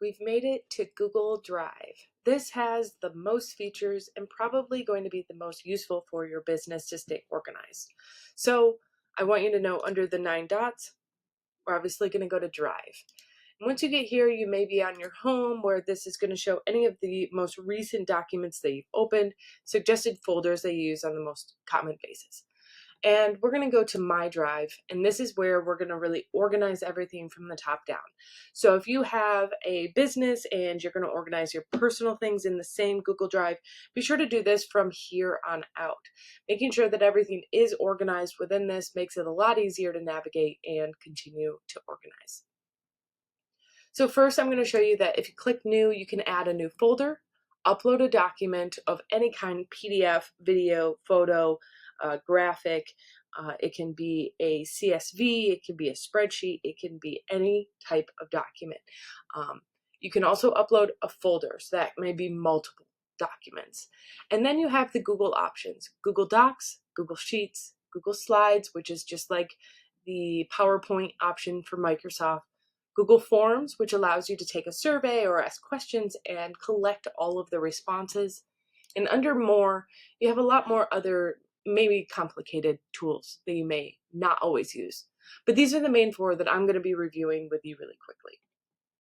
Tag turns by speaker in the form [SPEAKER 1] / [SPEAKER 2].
[SPEAKER 1] We've made it to Google Drive. This has the most features and probably going to be the most useful for your business to stay organized. So I want you to know under the 9 dots, we're obviously going to go to Drive. And once you get here, you may be on your home where this is going to show any of the most recent documents that you've opened, suggested folders that you use on the most common basis. And we're going to go to My Drive, and this is where we're going to really organize everything from the top down. So if you have a business and you're going to organize your personal things in the same Google Drive, be sure to do this from here on out. Making sure that everything is organized within this makes it a lot easier to navigate and continue to organize. So first I'm going to show you that if you click New, you can add a new folder, upload a document of any kind, PDF, video, photo, graphic. It can be a CSV, it can be a spreadsheet, it can be any type of document. You can also upload a folder, so that may be multiple documents. And then you have the Google options: Google Docs, Google Sheets, Google Slides, which is just like the PowerPoint option for Microsoft, Google Forms, which allows you to take a survey or ask questions and collect all of the responses. And under More, you have a lot more other maybe complicated tools that you may not always use. But these are the main 4 that I'm going to be reviewing with you really quickly.